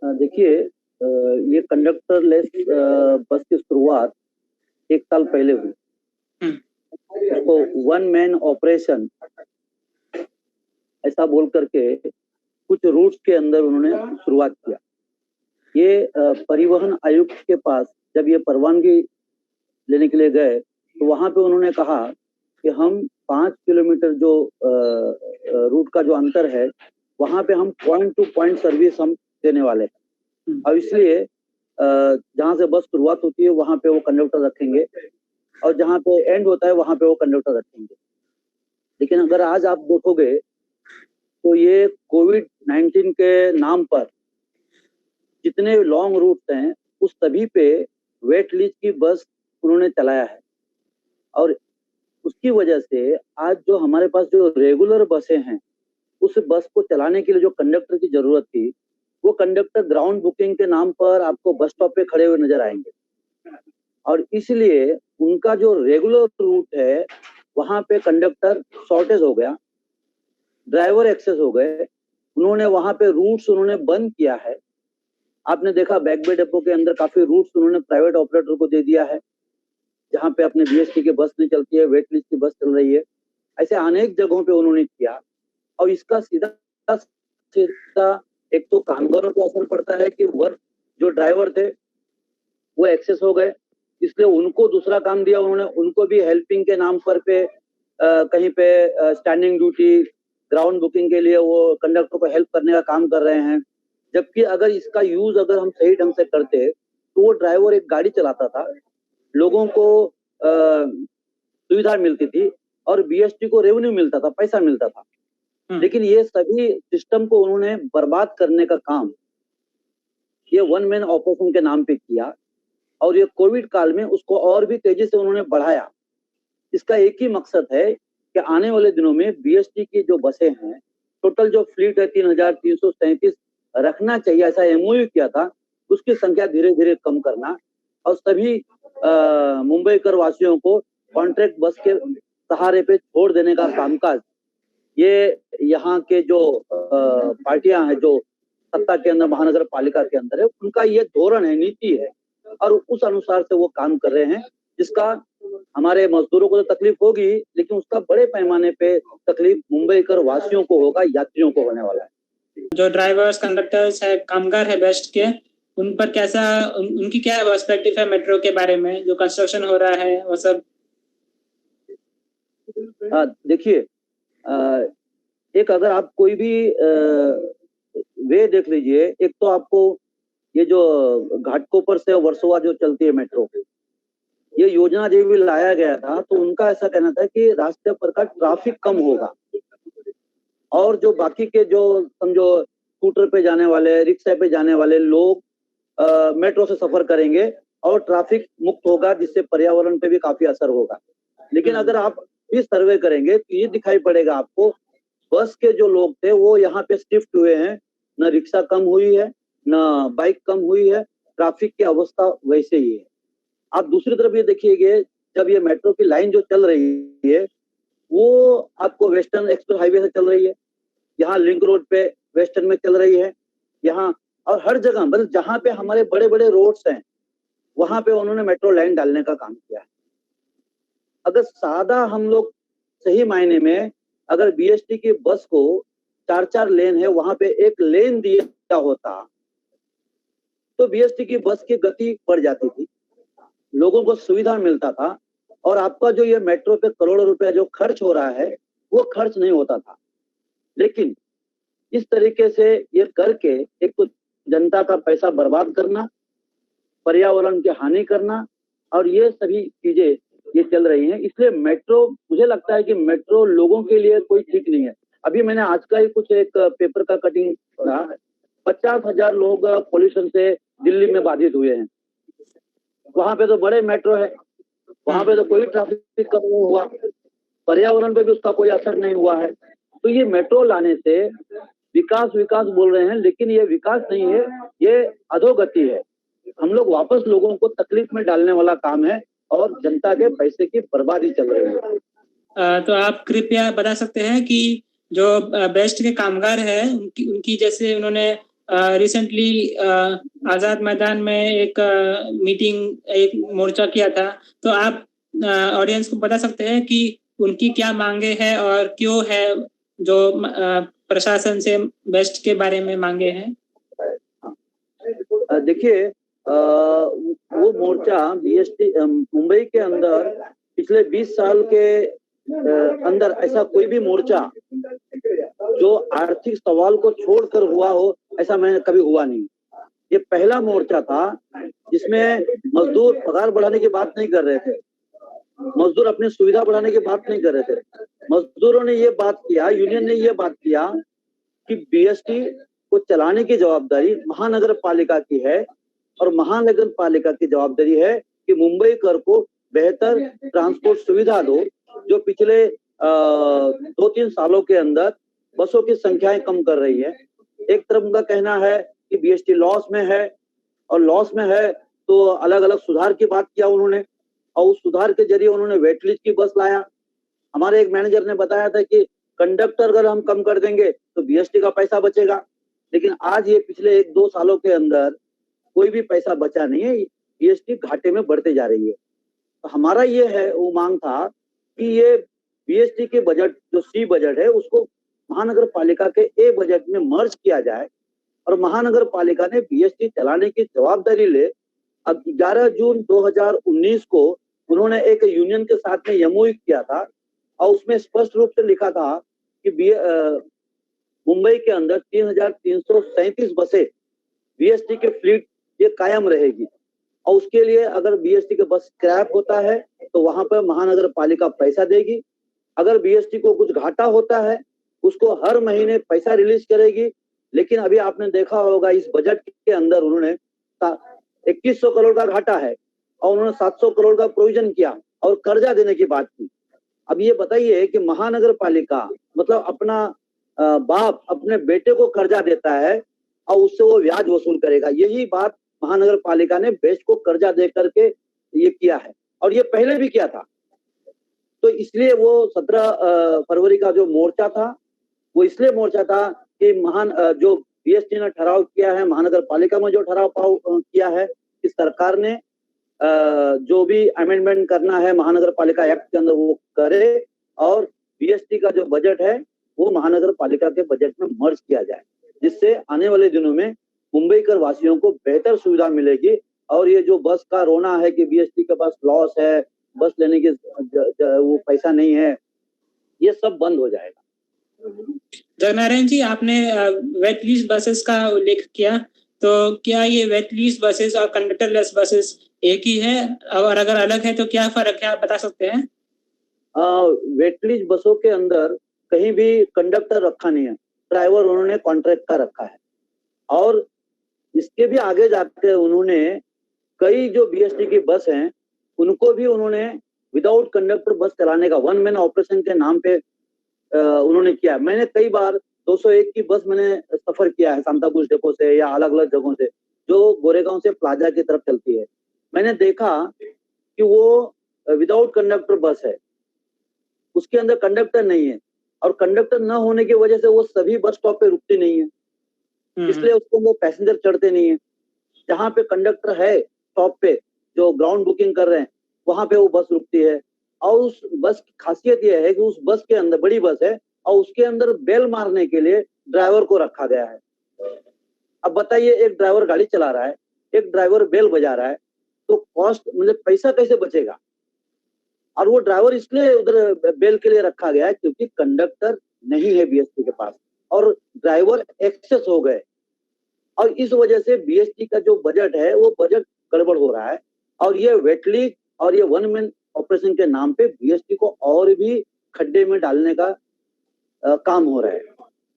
देखिए, ये conductor less बस की शुरुआत 1 साल पहले हुई। इसको वन मैन ऑपरेशन ऐसा बोल करके कुछ रूट्स के अंदर उन्होंने शुरुआत किया। ये परिवहन आयुक्त के पास जब ये परवानगी लेने के लिए गए तो वहां पे उन्होंने कहा कि हम 5 किलोमीटर जो रूट का जो अंतर है वहां पे हम पॉइंट टू पॉइंट सर्विस हम देने वाले हैं। अब इसलिए जहां से बस शुरुआत होती है वहां पे वो कंडक्टर रखेंगे और जहां पे एंड होता है वहां पे वो कंडक्टर रखेंगे। लेकिन अगर आज आप देखोगे तो ये कोविड-19 के नाम पर जितने लॉन्ग रूट्स हैं उस सभी पे वेट लिस्ट की बस उन्होंने चलाया है और उसकी वजह से आज जो हमारे पास जो रेगुलर बसें हैं उस बस को चलाने के लिए जो कंडक्टर की जरूरत थी वो कंडक्टर ग्राउंड बुकिंग के नाम पर आपको बस स्टॉप पे खड़े हुए नजर आएंगे और इसलिए उनका जो रेगुलर रूट है वहां पे कंडक्टर शॉर्टेज हो गया, ड्राइवर एक्सेस हो गए, उन्होंने वहां पे रूट्स उन्होंने बंद किया है। आपने देखा बैक बे डिपो के अंदर काफी रूट्स उन्होंने प्राइवेट ऑपरेटर को दे दिया है जहां पे अपने बीएसटी की बस नहीं चलती है, वेट लिस्ट की बस चल रही है। ऐसे अनेक जगहों पे उन्होंने किया और इसका सीधा सीधा एक तो कामगारों को असर पड़ता है कि वर्क जो ड्राइवर थे वो एक्सेस हो गए, इसलिए उनको दूसरा काम दिया उन्होंने, उनको भी हेल्पिंग के नाम पर पे कहीं पे स्टैंडिंग ड्यूटी ग्राउंड बुकिंग के लिए वो कंडक्टर को हेल्प करने का काम कर रहे हैं। जबकि अगर इसका यूज अगर हम सही ढंग से करते तो वो ड्राइवर एक गाड़ी चलाता था, लोगों को सुविधा मिलती थी और बीएसटी को रेवेन्यू मिलता था, पैसा मिलता था। लेकिन ये सभी सिस्टम को उन्होंने बर्बाद करने का काम ये वन मैन ऑपरेशन के नाम पे किया और ये कोविड काल में उसको और भी तेजी से उन्होंने बढ़ाया। इसका एक ही मकसद है कि आने वाले दिनों में बीएसटी की जो बसें हैं, टोटल जो फ्लीट है 3,337 रखना चाहिए, ऐसा एमओयू किया था, उसकी संख्या धीरे धीरे कम करना और सभी मुंबईकर वासियों को कॉन्ट्रैक्ट बस के सहारे पे छोड़ देने का कामकाज ये यहाँ के जो पार्टियां हैं जो सत्ता के अंदर महानगर पालिका के अंदर है उनका ये धोरण है, नीति है और उस अनुसार से वो काम कर रहे हैं, जिसका हमारे मजदूरों को तो तकलीफ होगी लेकिन उसका बड़े पैमाने पे तकलीफ मुंबईकर वासियों को होगा, यात्रियों को होने वाला है। जो ड्राइवर्स कंडक्टर्स है कामगार है बेस्ट के उन पर कैसा उनकी क्या पर्सपेक्टिव है मेट्रो के बारे में, जो कंस्ट्रक्शन हो रहा है वो सब? देखिए, एक अगर आप कोई भी वे देख लीजिए, एक तो आपको ये जो घाटकोपर से वर्सोवा जो चलती है मेट्रो, ये योजना जब भी लाया गया था तो उनका ऐसा कहना था कि रास्ते पर का ट्रैफिक कम होगा और जो बाकी के जो समझो स्कूटर पे जाने वाले, रिक्शा पे जाने वाले लोग मेट्रो से सफर करेंगे और ट्रैफिक मुक्त होगा, जिससे पर्यावरण पे भी काफी असर होगा। लेकिन अगर आप भी सर्वे करेंगे तो ये दिखाई पड़ेगा आपको बस के जो लोग थे वो यहाँ पे शिफ्ट हुए हैं, न रिक्शा कम हुई है न बाइक कम हुई है, ट्रैफिक की अवस्था वैसे ही है। आप दूसरी तरफ ये देखिएगा, जब ये मेट्रो की लाइन जो चल रही है वो आपको वेस्टर्न एक्सप्रेस हाईवे से चल रही है, यहाँ लिंक रोड पे वेस्टर्न में चल रही है, यहाँ और हर जगह मतलब जहाँ पे हमारे बड़े बड़े रोड्स हैं वहां पे उन्होंने मेट्रो लाइन डालने का काम किया है। अगर सादा हम लोग सही मायने में अगर बीएसटी की बस को 4-4 लेन है वहां पे एक लेन दिया होता तो बीएसटी की बस की गति बढ़ जाती थी, लोगों को सुविधा मिलता था और आपका जो ये मेट्रो पे करोड़ों रुपया जो खर्च हो रहा है वो खर्च नहीं होता था। लेकिन इस तरीके से ये करके एक तो जनता का पैसा बर्बाद करना, पर्यावरण की हानि करना और ये सभी चीजें ये चल रही हैं, इसलिए मेट्रो मुझे लगता है कि मेट्रो लोगों के लिए कोई ठीक नहीं है। अभी मैंने आज का ही कुछ एक पेपर का कटिंग पढ़ा, 50,000 लोग पोल्यूशन से दिल्ली में बाधित हुए हैं। वहां पे तो बड़े मेट्रो है, वहां पे तो कोई ट्रैफिक कम नहीं हुआ, पर्यावरण पे भी उसका कोई असर नहीं हुआ है। तो ये मेट्रो लाने से विकास विकास बोल रहे हैं लेकिन ये विकास नहीं है, ये अधोगति है। हम लोग वापस लोगों को तकलीफ में डालने वाला काम है और जनता के पैसे की बर्बादी चल रही है। तो आप कृपया बता सकते हैं कि जो बेस्ट के कामगार है उनकी जैसे उन्होंने रिसेंटली आजाद मैदान में एक मीटिंग, एक मोर्चा किया था, तो आप ऑडियंस को बता सकते हैं कि उनकी क्या मांगे हैं और क्यों है जो प्रशासन से बेस्ट के बारे में मांगे हैं? देखिए, वो मोर्चा बीएसटी मुंबई के अंदर पिछले 20 साल के अंदर ऐसा कोई भी मोर्चा जो आर्थिक सवाल को छोड़कर हुआ हो, ऐसा मैंने कभी हुआ नहीं। ये पहला मोर्चा था जिसमें मजदूर पगार बढ़ाने की बात नहीं कर रहे थे, मजदूर अपनी सुविधा बढ़ाने की बात नहीं कर रहे थे। मजदूरों ने ये बात किया, यूनियन ने ये बात किया कि बीएसटी को चलाने की जवाबदारी महानगर पालिका की है और महानगर पालिका की जवाबदारी है कि मुंबई कर को बेहतर ट्रांसपोर्ट सुविधा दो। जो पिछले 2-3 सालों के अंदर बसों की संख्याएं कम कर रही है। एक तरफ उनका कहना है कि बीएसटी लॉस में है, और लॉस में है तो अलग अलग सुधार की बात किया उन्होंने, और उस सुधार के जरिए उन्होंने वेटलिस्ट की बस लाया। हमारे एक मैनेजर ने बताया था कि कंडक्टर अगर हम कम कर देंगे तो बीएसटी का पैसा बचेगा, लेकिन आज ये पिछले 1-2 सालों के अंदर कोई भी पैसा बचा नहीं है, बीएसटी घाटे में बढ़ते जा रही है। तो हमारा ये है वो मांग था कि ये बीएसटी के बजट जो सी बजट है उसको महानगर पालिका के ए बजट में मर्ज किया जाए और महानगर पालिका ने बीएसटी चलाने की जवाबदारी ले। अब 11 जून 2019 को उन्होंने एक यूनियन के साथ में एमओयू किया था और उसमें स्पष्ट रूप से लिखा था कि मुंबई के अंदर 3,337 बसें बीएसटी के फ्लीट ये कायम रहेगी, और उसके लिए अगर बीएसटी का बस स्क्रैप होता है तो वहां पर महानगर पालिका पैसा देगी। अगर बीएसटी को कुछ घाटा होता है उसको हर महीने पैसा रिलीज करेगी। लेकिन अभी आपने देखा होगा इस बजट के अंदर उन्होंने 2100 करोड़ का घाटा है और उन्होंने 700 करोड़ का प्रोविजन किया और कर्जा देने की बात की। अब ये बताइए कि महानगर पालिका मतलब अपना बाप अपने बेटे को कर्जा देता है और उससे वो ब्याज वसूल करेगा। यही बात महानगर पालिका ने बेस्ट को कर्जा दे करके ये किया है और ये पहले भी किया था। तो इसलिए वो 17 फरवरी का जो मोर्चा था वो इसलिए मोर्चा था कि जो बीएसटी ने ठहराव किया है, महानगर पालिका में जो ठहराव किया है कि सरकार ने जो भी अमेंडमेंट करना है महानगर पालिका एक्ट के अंदर वो करे और बीएसटी का जो बजट है वो महानगर पालिका के बजट में मर्ज किया जाए, जिससे आने वाले दिनों में मुंबई कर वासियों को बेहतर सुविधा मिलेगी। और ये जो बस का रोना है कि बीएसटी के पास लॉस है, बस लेने की वो पैसा नहीं है, ये सब बंद हो जाएगा। जगनारायण जी, आपने वेट लीज बसेस का उल्लेख किया, तो क्या ये वेट लीज बसेस और कंडक्टरलेस बसेस एक ही है और अगर अलग है तो क्या फर्क है, आप बता सकते हैं? वेट लीज बसों के अंदर कहीं भी कंडक्टर रखा नहीं है, ड्राइवर उन्होंने कॉन्ट्रैक्ट का रखा है। और इसके भी आगे जाकर उन्होंने कई जो बीएसटी की बस हैं उनको भी उन्होंने विदाउट कंडक्टर बस चलाने का वन मैन ऑपरेशन के नाम पे उन्होंने किया। मैंने कई बार 201 की बस मैंने सफर किया है सांताक्रूज डिपो से या अलग अलग जगहों से जो गोरेगांव से प्लाजा की तरफ चलती है। मैंने देखा कि वो विदाउट कंडक्टर बस है, उसके अंदर कंडक्टर नहीं है और कंडक्टर न होने की वजह से वो सभी बस स्टॉप पे रुकती नहीं है, इसलिए उसको वो पैसेंजर चढ़ते नहीं है। जहाँ पे कंडक्टर है स्टॉप पे जो ग्राउंड बुकिंग कर रहे हैं वहां पे वो बस रुकती है। और उस बस की खासियत यह है कि उस बस के अंदर बड़ी बस है और उसके अंदर बेल मारने के लिए ड्राइवर को रखा गया है। अब बताइए, एक ड्राइवर गाड़ी चला रहा है, एक ड्राइवर बेल बजा रहा है, तो कॉस्ट मतलब पैसा कैसे बचेगा? और वो ड्राइवर इसलिए उधर बेल के लिए रखा गया है क्योंकि कंडक्टर नहीं है बीएसटी के पास और ड्राइवर एक्सेस हो गए और इस वजह से बीएसटी का जो बजट है वो बजट गड़बड़ हो रहा है। और ये वेटली और ये वन मैन ऑपरेशन के नाम पे बीएसटी को और भी खड्डे में डालने का काम हो रहा है।